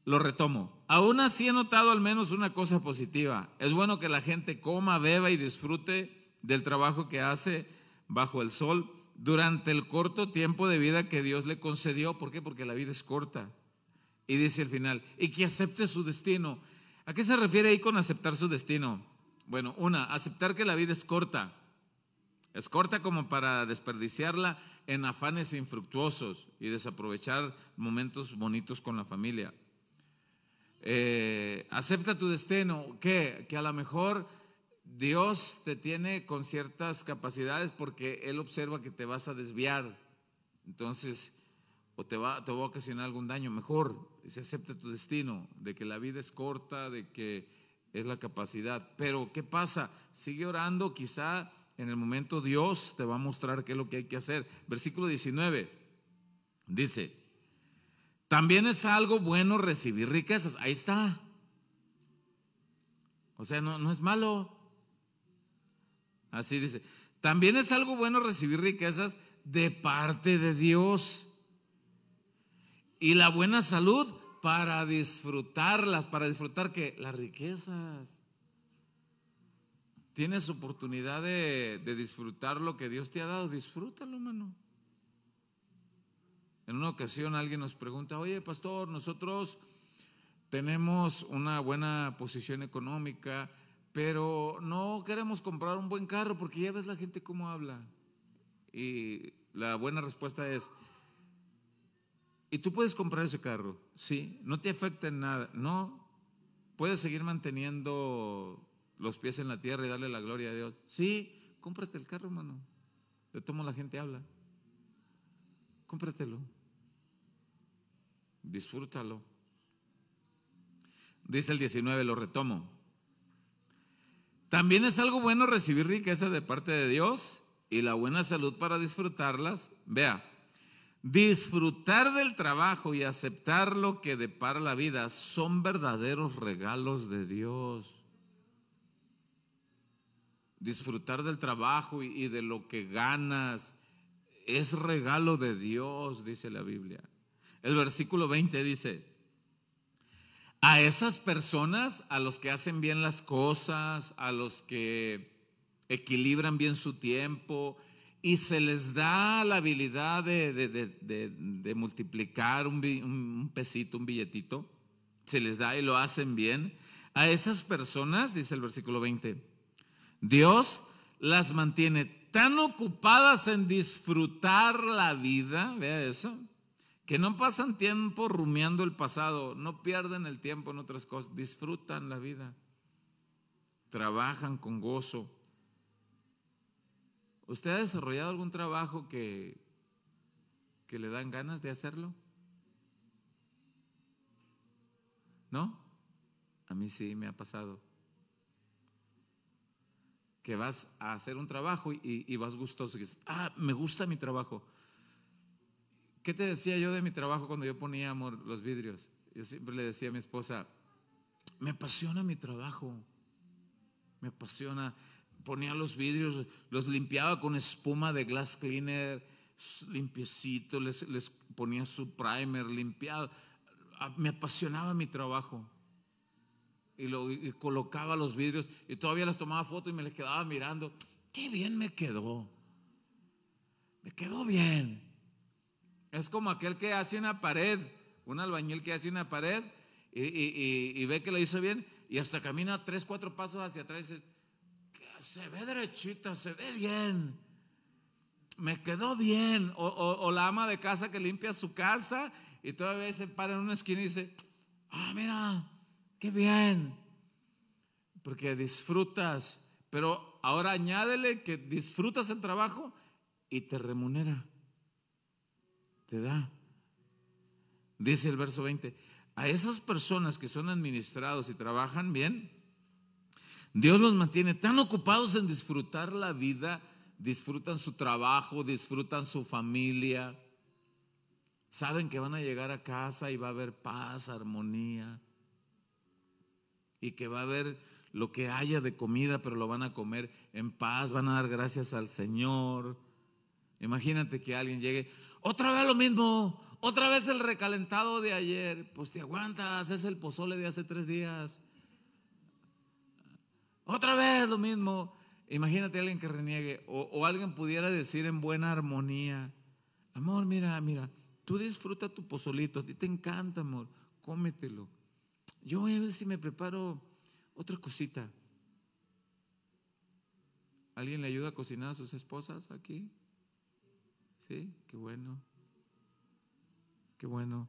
Lo retomo. Aún así he notado al menos una cosa positiva. Es bueno que la gente coma, beba y disfrute del trabajo que hace bajo el sol durante el corto tiempo de vida que Dios le concedió. ¿Por qué? Porque la vida es corta. Y dice al final, y que acepte su destino. ¿A qué se refiere ahí con aceptar su destino? Bueno, aceptar que la vida es corta. Es corta como para desperdiciarla en afanes infructuosos y desaprovechar momentos bonitos con la familia. Acepta tu destino, que a lo mejor Dios te tiene con ciertas capacidades porque Él observa que te vas a desviar, entonces o te va a ocasionar algún daño. Mejor dice, acepta tu destino, de que la vida es corta, de que es la capacidad. Pero ¿qué pasa? Sigue orando, quizá en el momento Dios te va a mostrar qué es lo que hay que hacer. Versículo 19 dice: también es algo bueno recibir riquezas. Ahí está. O sea, no es malo. Así dice. También es algo bueno recibir riquezas de parte de Dios. Y la buena salud para disfrutarlas. ¿Para disfrutar qué? Las riquezas. Tienes oportunidad de disfrutar lo que Dios te ha dado. Disfrútalo, hermano. En una ocasión alguien nos pregunta: oye, pastor, nosotros tenemos una buena posición económica, pero no queremos comprar un buen carro porque ya ves la gente cómo habla. Y la buena respuesta es: ¿y tú puedes comprar ese carro? Sí, no te afecta en nada. No, puedes seguir manteniendo los pies en la tierra y darle la gloria a Dios. Sí, cómprate el carro, hermano. De todo modo la gente habla. Cómpratelo. Disfrútalo. Dice el 19, lo retomo. También es algo bueno recibir riqueza de parte de Dios y la buena salud para disfrutarlas. Vea, disfrutar del trabajo y aceptar lo que depara la vida son verdaderos regalos de Dios. Disfrutar del trabajo y de lo que ganas es regalo de Dios, dice la Biblia. El versículo 20 dice: a esas personas, a los que hacen bien las cosas, a los que equilibran bien su tiempo y se les da la habilidad de multiplicar un pesito, un billetito, se les da y lo hacen bien, a esas personas, dice el versículo 20, Dios las mantiene tan ocupadas en disfrutar la vida, vea eso, que no pasan tiempo rumiando el pasado, no pierden el tiempo en otras cosas, disfrutan la vida, trabajan con gozo. ¿Usted ha desarrollado algún trabajo que le dan ganas de hacerlo? ¿No? A mí sí me ha pasado. Que vas a hacer un trabajo y vas gustoso y dices, me gusta mi trabajo. ¿Qué te decía yo de mi trabajo cuando yo ponía, amor, los vidrios? Yo siempre le decía a mi esposa, me apasiona mi trabajo, me apasiona. Ponía los vidrios, los limpiaba con espuma de glass cleaner, limpiecito, les ponía su primer, limpiado. Me apasionaba mi trabajo. Y colocaba los vidrios y todavía les tomaba foto y me les quedaba mirando. ¡Qué bien me quedó! Me quedó bien. Es como aquel que hace una pared, un albañil que hace una pared y ve que lo hizo bien y hasta camina 3, 4 pasos hacia atrás y dice, se ve derechita, se ve bien, me quedó bien. O la ama de casa que limpia su casa y todavía se para en una esquina y dice, mira, qué bien, porque disfrutas. Pero ahora añádele que disfrutas el trabajo y te remunera, te da. Dice el verso 20, a esas personas que son administrados y trabajan bien, Dios los mantiene tan ocupados en disfrutar la vida, disfrutan su trabajo, disfrutan su familia, saben que van a llegar a casa y va a haber paz, armonía, y que va a haber lo que haya de comida, pero lo van a comer en paz, van a dar gracias al Señor. Imagínate que alguien llegue, otra vez lo mismo, otra vez el recalentado de ayer. Pues te aguantas, es el pozole de hace 3 días. Otra vez lo mismo. Imagínate a alguien que reniegue o alguien pudiera decir en buena armonía, amor, mira, tú disfruta tu pozolito, a ti te encanta, amor, cómetelo. Yo voy a ver si me preparo otra cosita. ¿Alguien le ayuda a cocinar a sus esposas aquí? Sí, qué bueno. Qué bueno.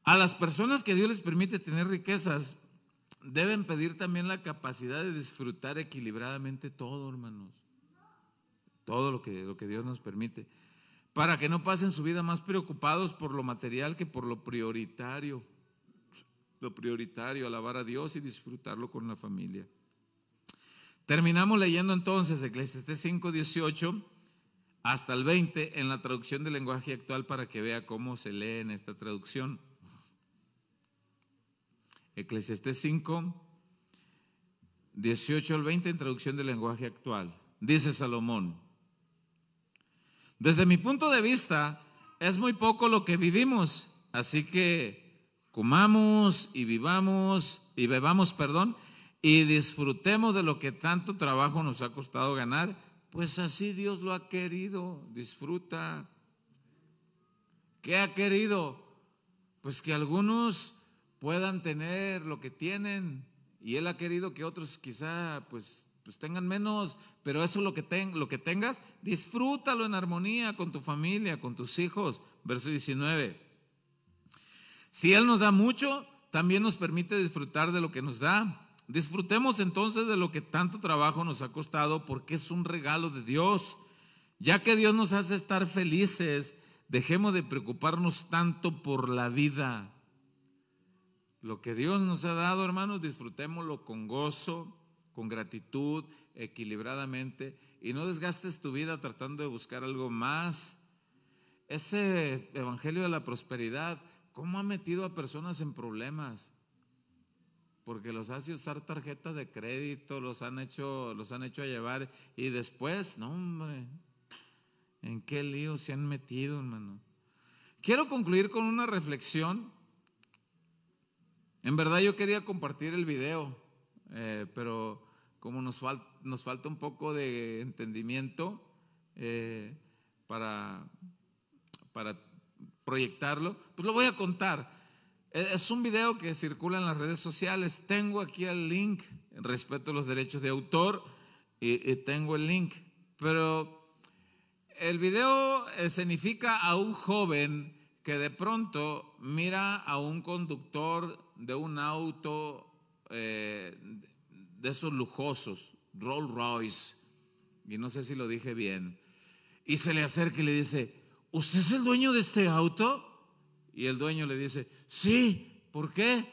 A las personas que Dios les permite tener riquezas, deben pedir también la capacidad de disfrutar equilibradamente todo, hermanos. Todo lo que Dios nos permite. Para que no pasen su vida más preocupados por lo material que por lo prioritario. Lo prioritario, alabar a Dios y disfrutarlo con la familia. Terminamos leyendo entonces Eclesiastés 5:18 hasta el 20 en la traducción del lenguaje actual para que vea cómo se lee en esta traducción. Eclesiastés 5:18 al 20 en traducción del lenguaje actual. Dice Salomón: desde mi punto de vista es muy poco lo que vivimos, así que comamos y bebamos, y disfrutemos de lo que tanto trabajo nos ha costado ganar, pues así Dios lo ha querido. Disfruta. ¿Qué ha querido? Pues que algunos puedan tener lo que tienen, y Él ha querido que otros quizá pues tengan menos, pero eso lo que tengas, disfrútalo en armonía con tu familia, con tus hijos. Verso 19. Si Él nos da mucho, también nos permite disfrutar de lo que nos da. Disfrutemos entonces de lo que tanto trabajo nos ha costado, porque es un regalo de Dios. Ya que Dios nos hace estar felices, dejemos de preocuparnos tanto por la vida. Lo que Dios nos ha dado, hermanos, disfrutémoslo con gozo, con gratitud, equilibradamente, y no desgastes tu vida tratando de buscar algo más. Ese evangelio de la prosperidad, ¿cómo ha metido a personas en problemas? Porque los hace usar tarjetas de crédito, los han hecho a llevar, y después, no hombre, ¿en qué lío se han metido, hermano? Quiero concluir con una reflexión. En verdad yo quería compartir el video, pero como nos falta un poco de entendimiento para proyectarlo, pues lo voy a contar. Es un video que circula en las redes sociales. Tengo aquí el link, respeto los derechos de autor, y tengo el link. Pero el video escenifica a un joven que de pronto mira a un conductor de un auto de esos lujosos, Rolls Royce, y no sé si lo dije bien, y se le acerca y le dice: ¿usted es el dueño de este auto? Y el dueño le dice: sí, ¿por qué?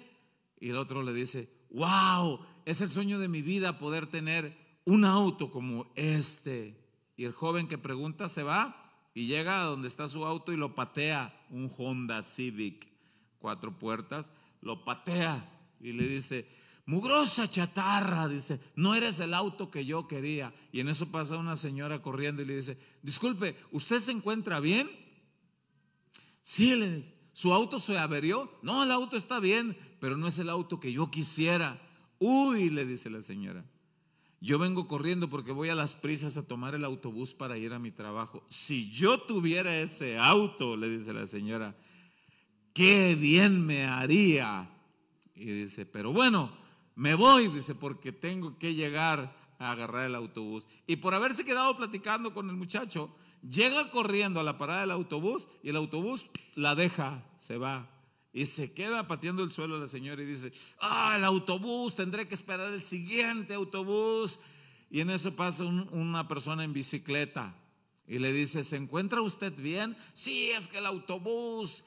Y el otro le dice: wow, es el sueño de mi vida poder tener un auto como este. Y el joven que pregunta se va y llega a donde está su auto y lo patea, un Honda Civic 4 puertas, lo patea y le dice: mugrosa chatarra, dice, no eres el auto que yo quería. Y en eso pasa una señora corriendo y le dice: disculpe, ¿usted se encuentra bien? Sí, le dice. ¿Su auto se averió? No, el auto está bien, pero no es el auto que yo quisiera. Uy, le dice la señora, yo vengo corriendo porque voy a las prisas a tomar el autobús para ir a mi trabajo. Si yo tuviera ese auto, le dice la señora, qué bien me haría. Y dice: pero bueno, me voy, dice, porque tengo que llegar a agarrar el autobús. Y por haberse quedado platicando con el muchacho, llega corriendo a la parada del autobús y el autobús la deja, se va. Y se queda pateando el suelo la señora y dice: el autobús, tendré que esperar el siguiente autobús. Y en eso pasa una persona en bicicleta y le dice: ¿se encuentra usted bien? Sí, es que el autobús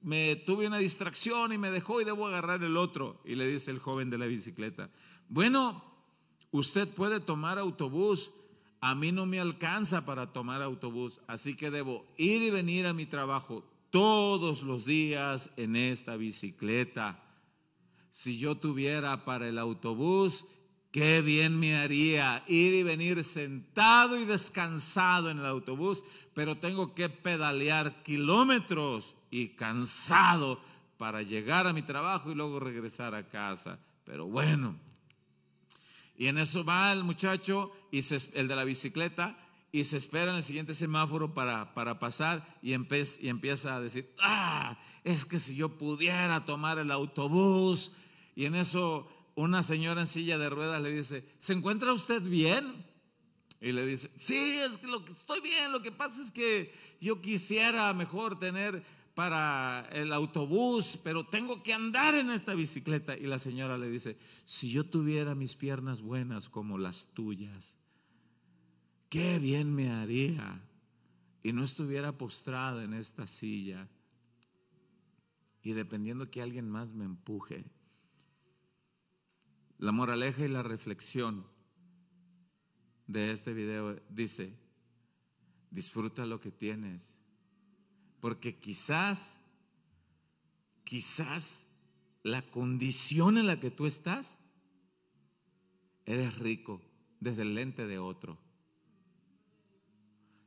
me tuve una distracción y me dejó y debo agarrar el otro. Y le dice el joven de la bicicleta: bueno, usted puede tomar autobús, a mí no me alcanza para tomar autobús, así que debo ir y venir a mi trabajo todos los días en esta bicicleta. Si yo tuviera para el autobús, qué bien me haría ir y venir sentado y descansado en el autobús, pero tengo que pedalear kilómetros y cansado para llegar a mi trabajo y luego regresar a casa. Pero bueno, y en eso va el muchacho, el de la bicicleta, y se espera en el siguiente semáforo para pasar y empieza a decir: es que si yo pudiera tomar el autobús. Y en eso una señora en silla de ruedas le dice: ¿se encuentra usted bien? Y le dice: sí, es que estoy bien, lo que pasa es que yo quisiera mejor tener para el autobús, pero tengo que andar en esta bicicleta. Y la señora le dice: si yo tuviera mis piernas buenas como las tuyas, qué bien me haría y no estuviera postrada en esta silla y dependiendo que alguien más me empuje. La moraleja y la reflexión de este video dice: disfruta lo que tienes, porque quizás la condición en la que tú estás, eres rico desde el lente de otro.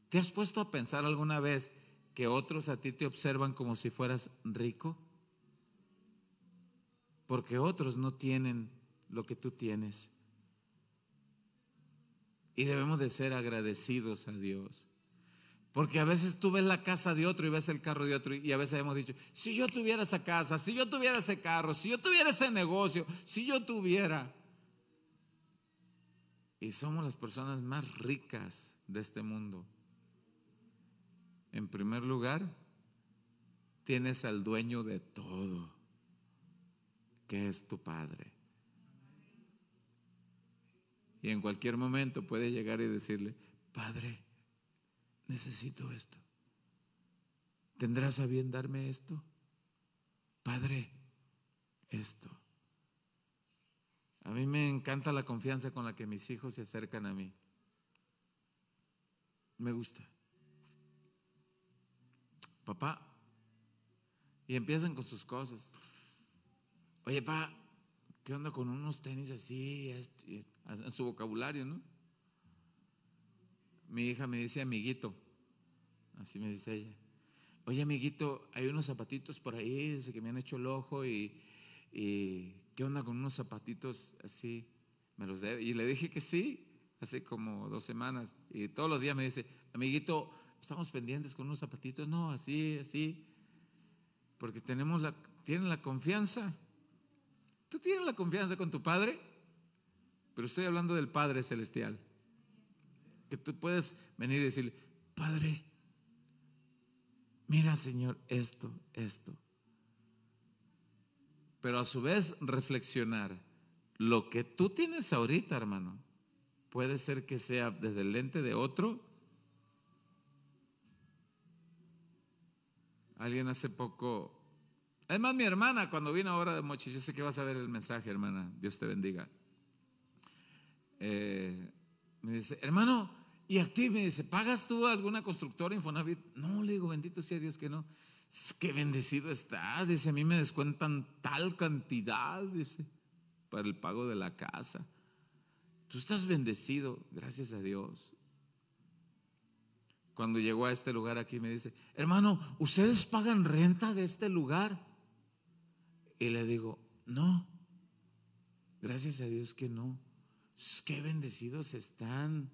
¿Te has puesto a pensar alguna vez que otros a ti te observan como si fueras rico? Porque otros no tienen lo que tú tienes. Y debemos de ser agradecidos a Dios. Porque a veces tú ves la casa de otro y ves el carro de otro, y a veces hemos dicho: si yo tuviera esa casa, si yo tuviera ese carro, si yo tuviera ese negocio, si yo tuviera. Y somos las personas más ricas de este mundo. En primer lugar, tienes al dueño de todo, que es tu Padre. Y en cualquier momento puede llegar y decirle: Padre, necesito esto. ¿Tendrás a bien darme esto? Padre, esto. A mí me encanta la confianza con la que mis hijos se acercan a mí. Me gusta. Papá. Y empiezan con sus cosas. Oye, papá, ¿qué onda con unos tenis así? En su vocabulario, ¿no? Mi hija me dice amiguito. Así me dice ella. Oye, amiguito, hay unos zapatitos por ahí, dice que me han hecho el ojo y ¿qué onda con unos zapatitos así? ¿Me los debe? Y le dije que sí, hace como 2 semanas. Y todos los días me dice: amiguito, estamos pendientes con unos zapatitos. No, así, así. Porque tienen la confianza. Tú tienes la confianza con tu Padre, pero estoy hablando del Padre Celestial. Que tú puedes venir y decirle: Padre, mira, Señor, esto. Pero a su vez reflexionar, lo que tú tienes ahorita, hermano, puede ser que sea desde el lente de otro. Alguien hace poco, además mi hermana cuando vino ahora de Mochis, yo sé que vas a ver el mensaje, hermana, Dios te bendiga. Me dice: hermano, y a ti, me dice, ¿pagas tú alguna constructora Infonavit? No, le digo, bendito sea Dios que no. Qué bendecido estás, dice, a mí me descuentan tal cantidad, dice, para el pago de la casa. Tú estás bendecido, gracias a Dios. Cuando llegó a este lugar aquí me dice: hermano, ¿ustedes pagan renta de este lugar? Y le digo: no, gracias a Dios que no. Qué bendecidos están.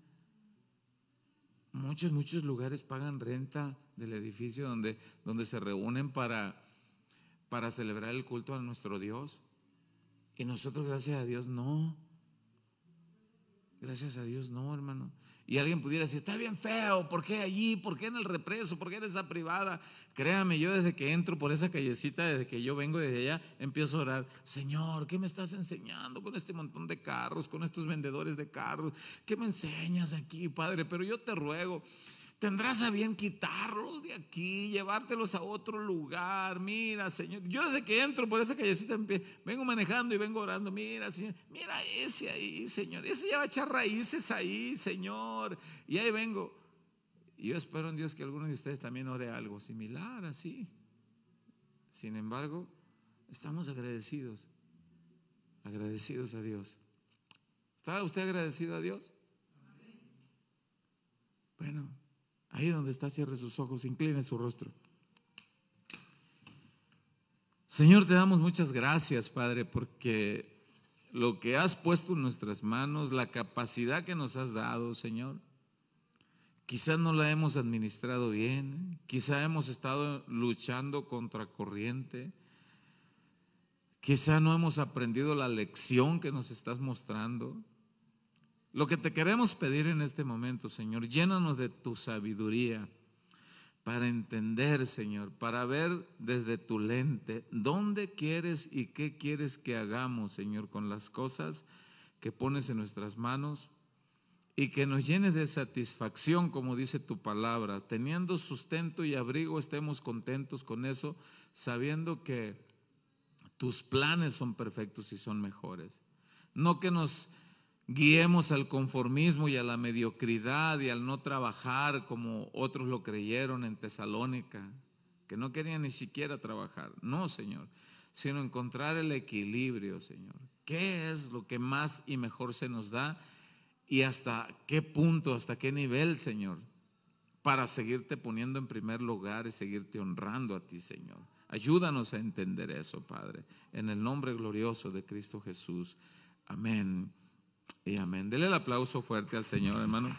Muchos lugares pagan renta del edificio donde se reúnen para celebrar el culto a nuestro Dios. Y nosotros, gracias a Dios, no. Gracias a Dios, no, hermano. Y alguien pudiera decir: está bien feo, ¿por qué allí? ¿Por qué en el Represo? ¿Por qué en esa privada? Créame, yo desde que entro por esa callecita, desde que yo vengo desde allá, empiezo a orar: Señor, ¿qué me estás enseñando con este montón de carros, con estos vendedores de carros? ¿Qué me enseñas aquí, Padre? Pero yo te ruego, ¿tendrás a bien quitarlos de aquí, llevártelos a otro lugar? Mira, Señor, yo desde que entro por esa callecita vengo manejando y vengo orando: mira, Señor, mira ese ahí, Señor, ese ya va a echar raíces ahí, Señor. Y ahí vengo. Y yo espero en Dios que alguno de ustedes también ore algo similar, así. Sin embargo, estamos agradecidos a Dios. ¿Está usted agradecido a Dios? Bueno, ahí donde está, cierre sus ojos, incline su rostro. Señor, te damos muchas gracias, Padre, porque lo que has puesto en nuestras manos, la capacidad que nos has dado, Señor, quizás no la hemos administrado bien, quizá hemos estado luchando contra corriente, quizá no hemos aprendido la lección que nos estás mostrando. Lo que te queremos pedir en este momento, Señor, llénanos de tu sabiduría para entender, Señor, para ver desde tu lente dónde quieres y qué quieres que hagamos, Señor, con las cosas que pones en nuestras manos, y que nos llenes de satisfacción, como dice tu palabra, teniendo sustento y abrigo, estemos contentos con eso, sabiendo que tus planes son perfectos y son mejores. No que nos guiemos al conformismo y a la mediocridad y al no trabajar como otros lo creyeron en Tesalónica, que no querían ni siquiera trabajar. No, Señor, sino encontrar el equilibrio, Señor. ¿Qué es lo que más y mejor se nos da? Y hasta qué punto, hasta qué nivel, Señor, para seguirte poniendo en primer lugar y seguirte honrando a ti, Señor. Ayúdanos a entender eso, Padre, en el nombre glorioso de Cristo Jesús. Amén y amén. Dele el aplauso fuerte al Señor, hermano.